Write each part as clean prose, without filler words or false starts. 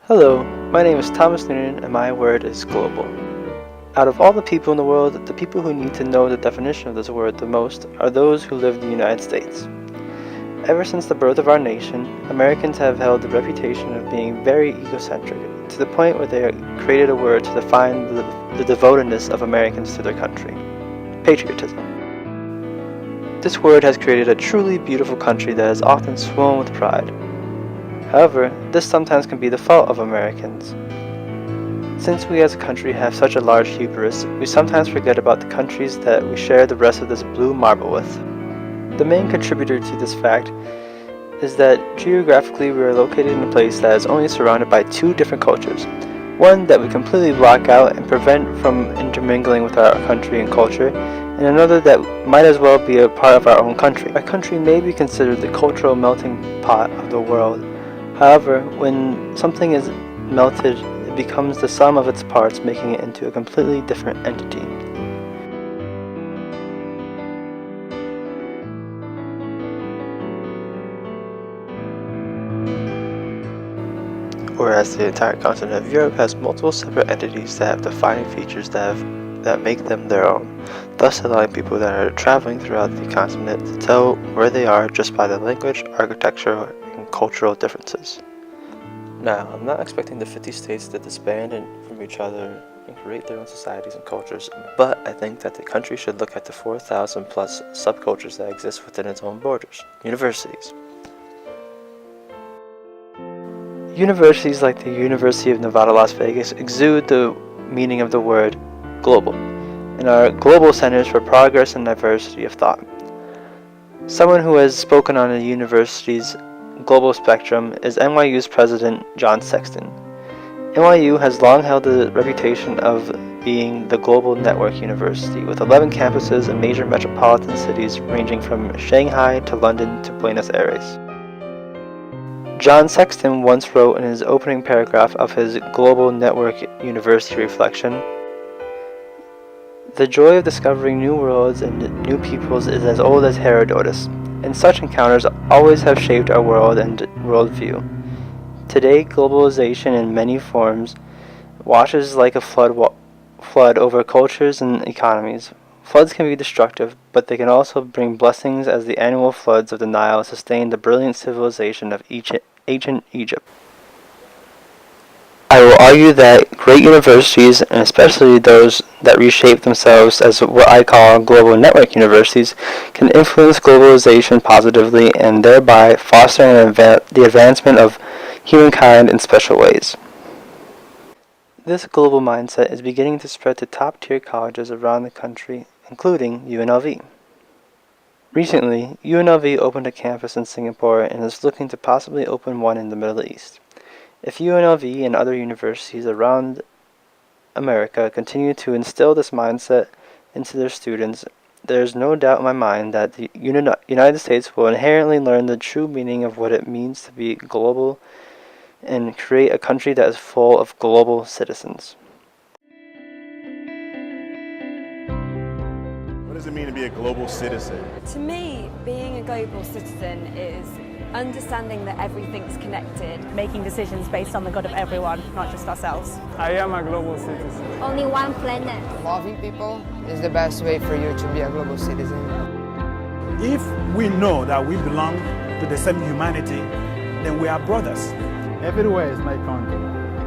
Hello, my name is Thomas Noonan and my word is global. Out of all the people in the world, the people who need to know the definition of this word the most are those who live in the United States. Ever since the birth of our nation, Americans have held the reputation of being very egocentric, to the point where they created a word to define the devotedness of Americans to their country: patriotism. This word has created a truly beautiful country that is often swollen with pride. However, this sometimes can be the fault of Americans. Since we as a country have such a large hubris, we sometimes forget about the countries that we share the rest of this blue marble with. The main contributor to this fact is that geographically we are located in a place that is only surrounded by two different cultures. One that we completely block out and prevent from intermingling with our country and culture, and another that might as well be a part of our own country. Our country may be considered the cultural melting pot of the world. However, when something is melted, it becomes the sum of its parts, making it into a completely different entity. Whereas the entire continent of Europe has multiple separate entities that have defining features that make them their own, thus allowing people that are traveling throughout the continent to tell where they are just by the language, architecture, and cultural differences. Now, I'm not expecting the 50 states to disband from each other and create their own societies and cultures, but I think that the country should look at the 4,000 plus subcultures that exist within its own borders. Universities. Universities like the University of Nevada, Las Vegas exude the meaning of the word global, and are global centers for progress and diversity of thought. Someone who has spoken on the university's global spectrum is NYU's president, John Sexton. NYU has long held the reputation of being the global network university, with 11 campuses in major metropolitan cities ranging from Shanghai to London to Buenos Aires. John Sexton once wrote in his opening paragraph of his Global Network University reflection, "The joy of discovering new worlds and new peoples is as old as Herodotus, and such encounters always have shaped our world and worldview. Today, globalization in many forms washes like a flood over cultures and economies. Floods can be destructive, but they can also bring blessings, as the annual floods of the Nile sustained the brilliant civilization of ancient Egypt." I will argue that great universities, and especially those that reshape themselves as what I call global network universities, can influence globalization positively and thereby fostering the advancement of humankind in special ways. This global mindset is beginning to spread to top-tier colleges around the country, including UNLV. Recently, UNLV opened a campus in Singapore and is looking to possibly open one in the Middle East. If UNLV and other universities around America continue to instill this mindset into their students, there is no doubt in my mind that the United States will inherently learn the true meaning of what it means to be global and create a country that is full of global citizens. What does it mean to be a global citizen? To me, being a global citizen is understanding that everything's connected. Making decisions based on the good of everyone, not just ourselves. I am a global citizen. Only one planet. Loving people is the best way for you to be a global citizen. If we know that we belong to the same humanity, then we are brothers. Everywhere is my country.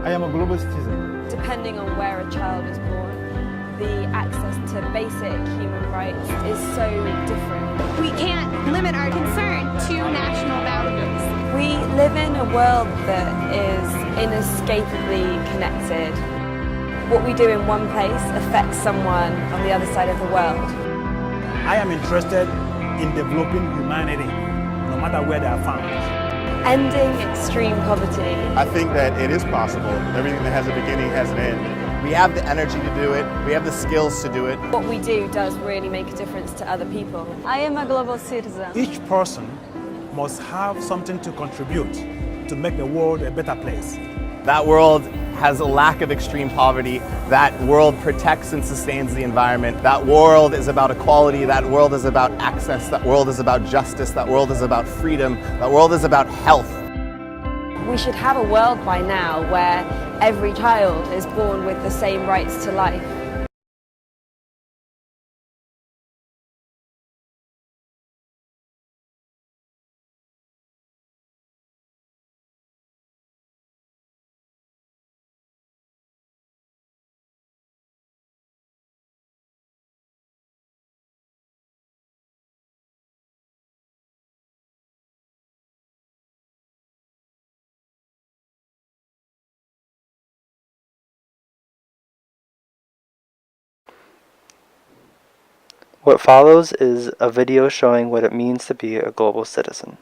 I am a global citizen. Depending on where a child is born, the access to basic human rights is so different. We can't limit our concern to national boundaries. We live in a world that is inescapably connected. What we do in one place affects someone on the other side of the world. I am interested in developing humanity, no matter where they are found. Ending extreme poverty. I think that it is possible. Everything that has a beginning has an end. We have the energy to do it. We have the skills to do it. What we do does really make a difference to other people. I am a global citizen. Each person must have something to contribute to make the world a better place. That world has a lack of extreme poverty. That world protects and sustains the environment. That world is about equality. That world is about access. That world is about justice. That world is about freedom. That world is about health. We should have a world by now where every child is born with the same rights to life. What follows is a video showing what it means to be a global citizen.